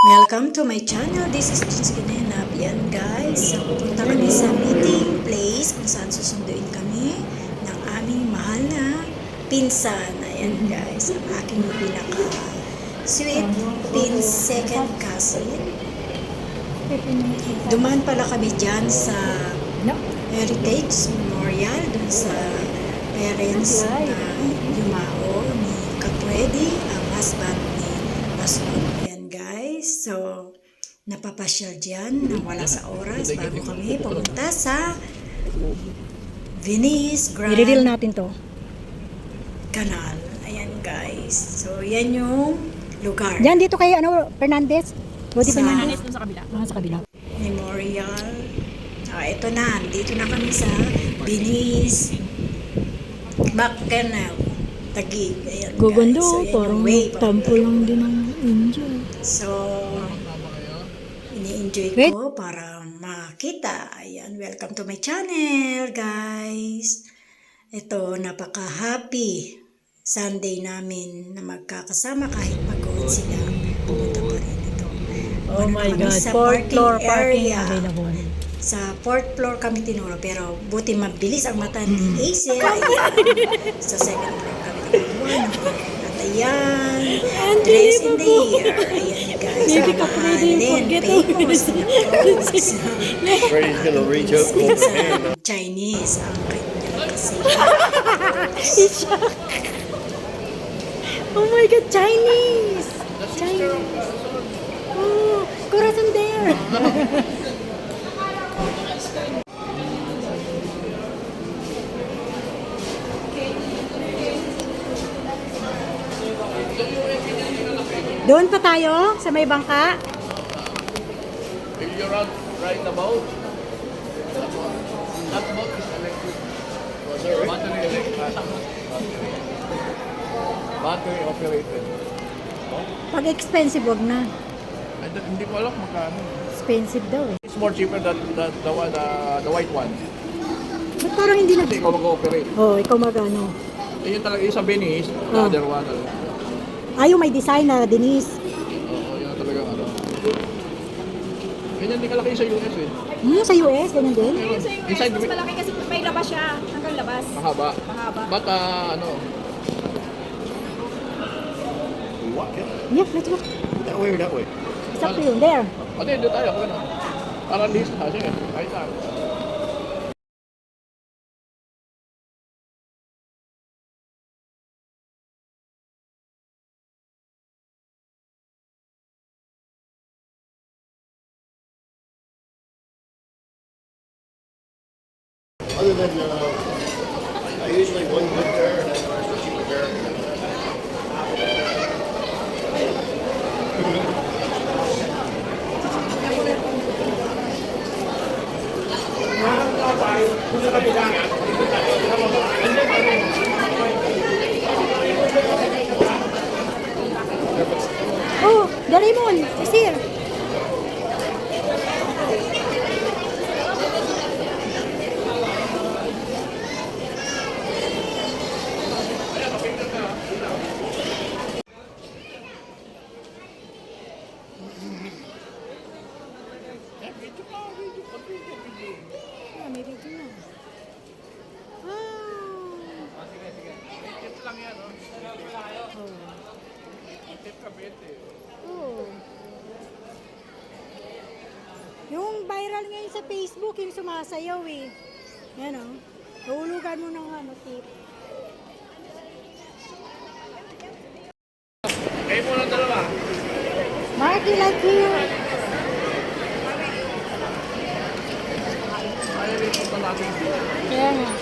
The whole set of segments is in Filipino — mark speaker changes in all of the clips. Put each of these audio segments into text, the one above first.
Speaker 1: Welcome to my channel. This is Jinx Ginenap. Yan guys, so, pupunta kami sa meeting place kung saan susunduin kami ng aming mahal na pinsan. Ayan guys, ang aking pinaka sweet second cousin. Dumaan pala kami dyan sa Heritage Memorial, dun sa parents na yumao ni Kapwede, ang husband ni Pastor. Ayan guys, so napapasyal dyan nang wala sa oras bago kami pumunta sa Venice Grand
Speaker 2: I-reveal natin to.
Speaker 1: Canal. Ayan guys, so yan yung lugar.
Speaker 2: Diyan dito kay Fernandez. Rodi
Speaker 1: Sa-
Speaker 2: Fernandez sa kabila. Sa kabila.
Speaker 1: Memorial. Ito na, dito na kami sa Venice Back Canal, Taguig. Ayan
Speaker 2: Gaganda,
Speaker 1: guys. So, yan yung
Speaker 2: parang
Speaker 1: way
Speaker 2: tampo lang din ng India.
Speaker 1: So, ini-enjoy ko para makita. Ayan, welcome to my channel, guys. Ito, napaka-happy Sunday namin na magkakasama kahit pagod sila. Pumunta pa rin ito.
Speaker 2: Oh my
Speaker 1: Kami
Speaker 2: God,
Speaker 1: sa
Speaker 2: fourth floor parking
Speaker 1: area.
Speaker 2: available.
Speaker 1: Sa fourth floor kami tinuro, pero buti mabilis ang mata ni Acer. Ayan. Sa second floor kami tinuro. At ayan, dress in the air. Ayan guys,
Speaker 2: Maybe
Speaker 1: ang
Speaker 2: Kapwede,
Speaker 1: mahalin,
Speaker 2: forget
Speaker 1: famous na clothes.
Speaker 3: Brady's gonna reach up for his hand.
Speaker 1: Chinese ang kanya kasi.
Speaker 2: Oh my God, Chinese! Chinese! Oh, corazon there! Doon pa tayo sa may bangka.
Speaker 3: If you're right about, that boat is electric. Battery electric. Battery operated.
Speaker 2: Pag expensive, wag na.
Speaker 3: Hindi ko alam magkano.
Speaker 2: Expensive daw eh.
Speaker 3: It's more cheaper than the white one.
Speaker 2: Ba't parang hindi na...
Speaker 3: Hindi ikaw mag-ooperate.
Speaker 2: Oh, ikaw magano.
Speaker 3: Yun talaga yung sa Venice, the
Speaker 2: Oh.
Speaker 3: other one.
Speaker 2: Ayaw may design na Denise.
Speaker 3: Oo, yun talaga ano. Ganyan din kalaki sa US eh.
Speaker 2: Sa US, ganun din.
Speaker 3: Meron.
Speaker 4: Inside mas malaki kasi may labas siya. Hanggang labas.
Speaker 3: Mahaba.
Speaker 4: Mahaba.
Speaker 3: But ano? What?
Speaker 2: Yeah, let's go.
Speaker 3: That way or that way?
Speaker 2: It's up to you. There.
Speaker 3: Pati, doon tayo. Ano? Para list ha. Sige, kahit saan. Other than, I usually one good pair and then the rest are cheaper pair.
Speaker 2: Oh, the Raymond is here. Ah, may video na. Ah.
Speaker 3: Tips lang yan, no? Tip ka, bete.
Speaker 2: Oh. Yung viral ngayon sa Facebook, yung sumasayaw eh. Yan o. Hulugan mo ng tip.
Speaker 3: Kayo muna dalawa.
Speaker 2: Mark, you like here?
Speaker 3: Ayaw rin punta natin dito.
Speaker 2: Kaya nga.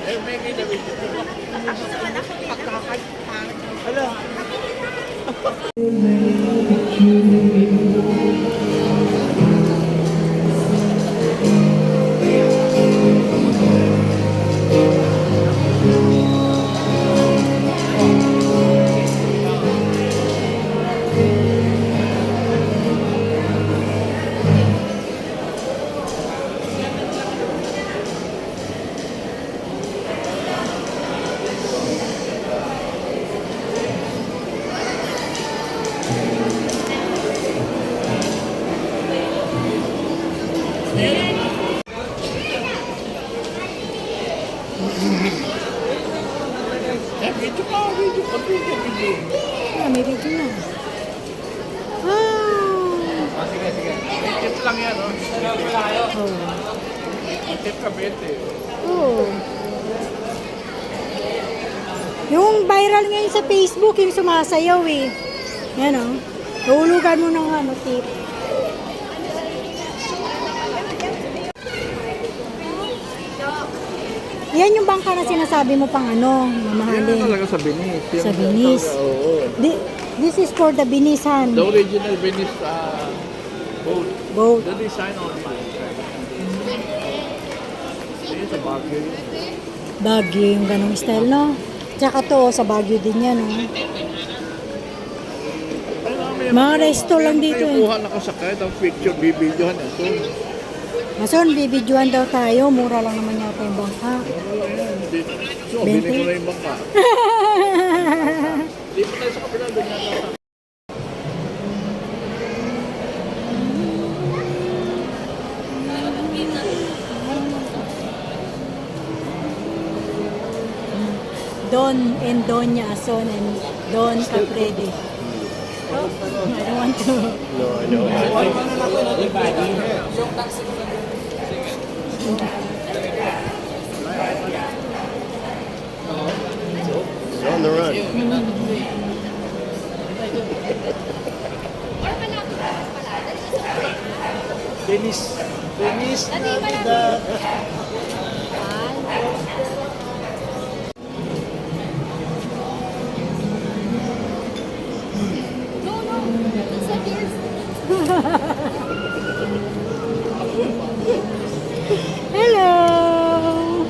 Speaker 3: Eh, may kita video. Hello. Video ka, video. Pag-video, video.
Speaker 2: Ah, may video na. Ah!
Speaker 3: Sige. Tip lang yan, oh. Tip ka, 20.
Speaker 2: Oh. Yung viral ngayon sa Facebook, yung sumasayaw eh. Yan o. Hulugan mo ng ano, tip. Yan yung bangka na sinasabi mo pang ano,
Speaker 3: Yan
Speaker 2: mamahalin.
Speaker 3: talaga sa Binis.
Speaker 2: Sa Binis.
Speaker 3: Oo.
Speaker 2: This is for the Binisan
Speaker 3: The original Binis boat.
Speaker 2: boat.
Speaker 3: The design on it. This is a Baguio.
Speaker 2: Baguio yung ganong style, no? Tsaka to, sa Baguio din yan, no? Mga resto lang dito, eh.
Speaker 3: Kuha na ko sa kahit ang picture, bibidyohan ito.
Speaker 2: Mason, bibidyoan daw tayo. Mura lang naman yata yung bangka.
Speaker 3: So, bili ko na yung bangka. Di pa tayo sa kapila, doon yata.
Speaker 2: Don and Doña Ason and Don Capredi. Oh, I don't want to.
Speaker 3: No, I know. It's on the run. Feliz Navidad.
Speaker 2: Hello!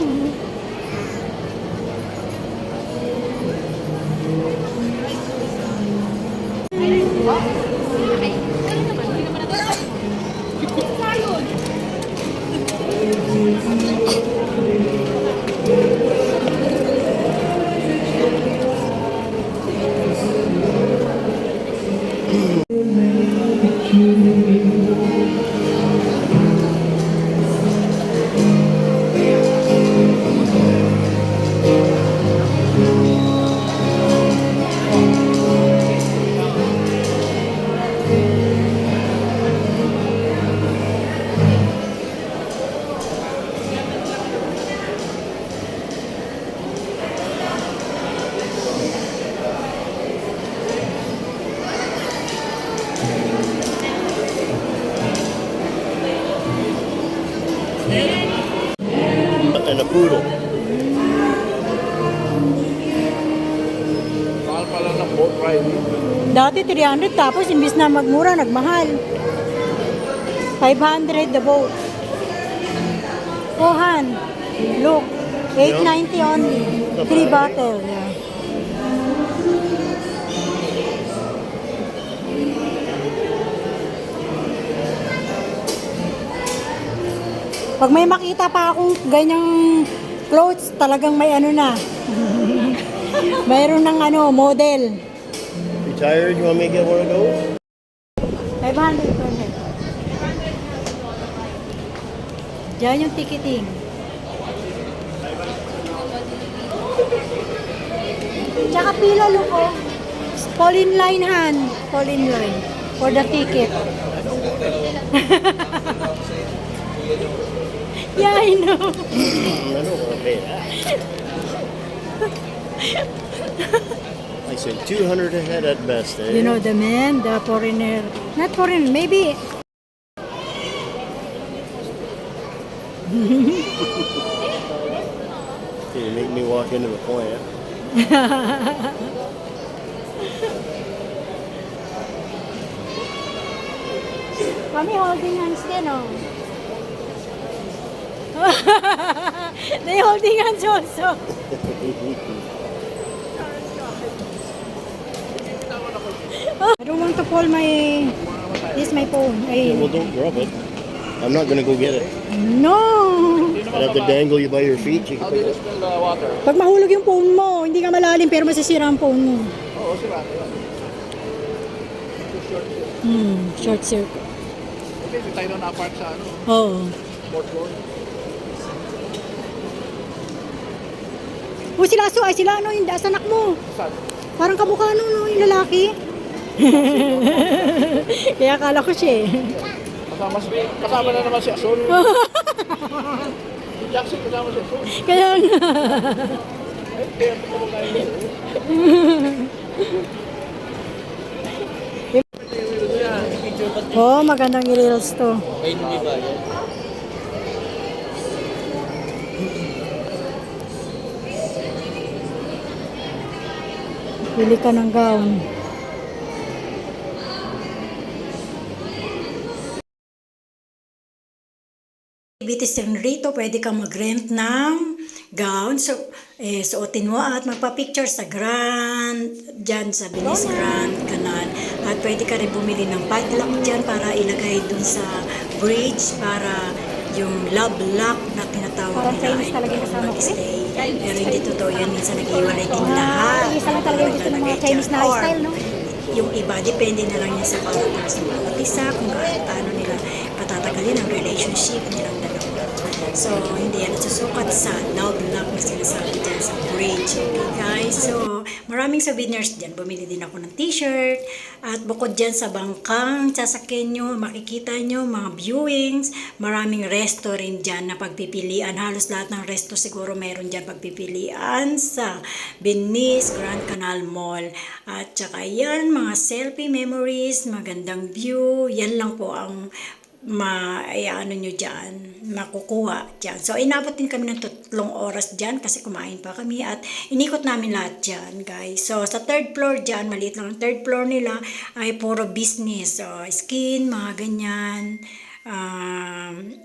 Speaker 3: And a poodle. Mahal pala ng boat ride.
Speaker 2: Dati 300 tapos imbis na magmura, nagmahal. 500 the boat. Kohan, look, 890 only. 3 bottle. Yeah. Pag may makita pa akong ganyang clothes, talagang may ano na. Mayroon ng ano, model.
Speaker 3: You tired? You want me to get one of those?
Speaker 2: 500 per head. Diyan yung ticketing. Tsaka pila luko. Fall in line, Han. Fall in line. For the ticket. Yeah, I know.
Speaker 3: I don't want to pay that. I said 200 a head at best, eh?
Speaker 2: You know the man, the foreigner. Not foreigner, maybe.
Speaker 3: You make me walk into the plant.
Speaker 2: Kami holding hands din, oh. They holding hands also. I don't want to fall my... This is my phone. Ay,
Speaker 3: Well, don't grab it. I'm not going to go get it.
Speaker 2: no!
Speaker 3: I'd have to dangle you by your feet. You can pick it.
Speaker 2: Pag mahulog yung phone mo, hindi ka malalim pero masisira ang phone mo.
Speaker 3: Oo, sila.
Speaker 2: Short circuit.
Speaker 3: Hindi tayo na na-park sa ano,
Speaker 2: Oo.
Speaker 3: sport floor.
Speaker 2: O sila Aso, ay sila ano, yung sa anak mo. Parang kamukha nung no, yung lalaki. Kaya akala ko siya eh.
Speaker 3: Kasama na naman si Asun. Si Jackson kasama si Asun.
Speaker 2: Kaya nga.
Speaker 3: Kaya ito mo kayo.
Speaker 2: Oh, magandang i-reels to. Pili ka ng gown. Activities rin rito, pwede kang mag-rent ng gown. So, suotin mo at magpa-picture sa dyan sa Venice Grand Canal. At pwede ka rin bumili ng padlock dyan para ilagay dun sa bridge para yung love lock na tinatawag nila ay mag-stay. Pero hindi totoo yan. Minsan nag-iwalay din lahat.
Speaker 4: Isa lang talaga yung gusto ng mga Chinese na
Speaker 2: Or,
Speaker 4: style, no?
Speaker 2: yung iba, depende na lang yan sa characters ng bawat isa, kung paano nila patatagalin ang relationship nilang dalawa. So, hindi yan nasusukat sa love lock na sinasabi dyan sa bridge. Okay, guys? So, maraming souvenirs dyan. Bumili din ako ng t-shirt. At bukod dyan sa bangkang sasakyan nyo, makikita nyo mga viewings. Maraming resto rin dyan na pagpipilian. Halos lahat ng resto siguro meron dyan pagpipilian sa Venice Grand Canal Mall. At saka yan, mga selfie memories, magandang view. Yan lang po ang ano nyo dyan, makukuha dyan. So, inabot din kami ng 3 oras dyan kasi kumain pa kami at inikot namin lahat dyan, guys. So, sa 3rd floor dyan, maliit lang ang 3rd floor nila, ay puro business. So, skin, mga ganyan,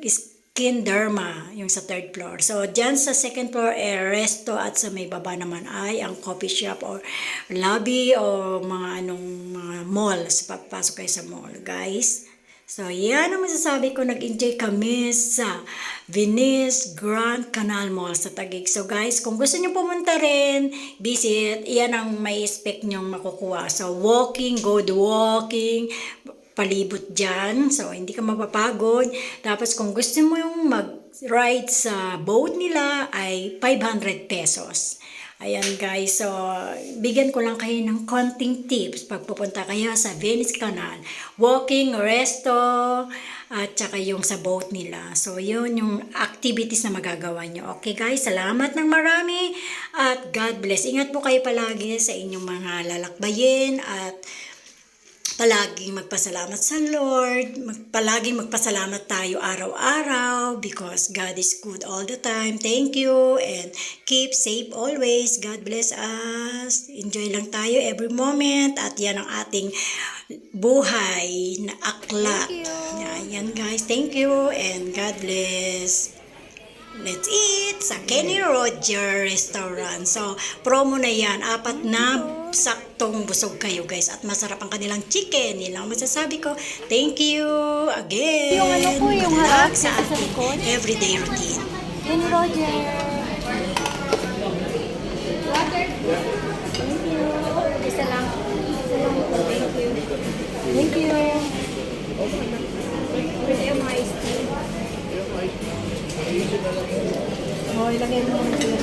Speaker 2: skin derma, yung sa 3rd floor. So, dyan sa 2nd floor, resto at sa may baba naman ay ang coffee shop or lobby o mga mga mall. So, papasok kayo sa mall, guys. So, yan ang masasabi ko. Nag-enjoy kami sa Venice Grand Canal Mall sa Taguig. So, guys, kung gusto nyo pumunta rin, visit, yan ang may expect nyong makukuha. So, walking, good walking, palibot dyan. So, hindi ka mapapagod. Tapos, kung gusto mo yung mag-ride sa boat nila, ay 500 pesos. Ayan guys, so bigyan ko lang kayo ng konting tips pag pupunta kayo sa Venice Canal. Walking, resto, at saka yung sa boat nila. So yun yung activities na magagawa nyo. Okay guys, salamat ng marami at God bless. Ingat po kayo palagi sa inyong mga lalakbayin at palaging magpasalamat sa Lord, palaging magpasalamat tayo araw-araw because God is good all the time. Thank you and keep safe always. God bless us. Enjoy lang tayo every moment at yan ang ating buhay na aklat. Yan guys, thank you and God bless. Let's eat sa Kenny Roger Restaurant. So, promo na yan. 4 na saktong busog kayo guys. At masarap ang kanilang chicken. Yun lang masasabi ko. Thank you again.
Speaker 4: Yung ano po, yung
Speaker 2: Good
Speaker 4: harap
Speaker 2: luck sa
Speaker 4: sa
Speaker 2: ating
Speaker 4: likod.
Speaker 2: everyday routine.
Speaker 4: Kenny Roger. Water. Thank you. Isa lang. Thank you. Thank you. Pwede yung mga iced tea.
Speaker 2: Oh, ilagay mo naman sila.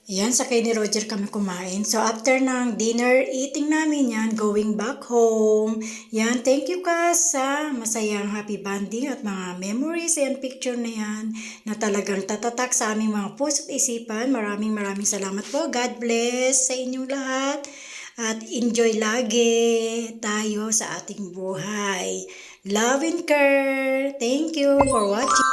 Speaker 2: Yan, sa Kenny Roger kami kumain. So, after ng dinner eating namin yan, going back home. Yan, thank you ka sa masayang happy bonding at mga memories and picture na yan na talagang tatatak sa aming mga puso at isipan. Maraming salamat po. God bless sa inyong lahat. At enjoy lagi tayo sa ating buhay. Love and care. Thank you for watching.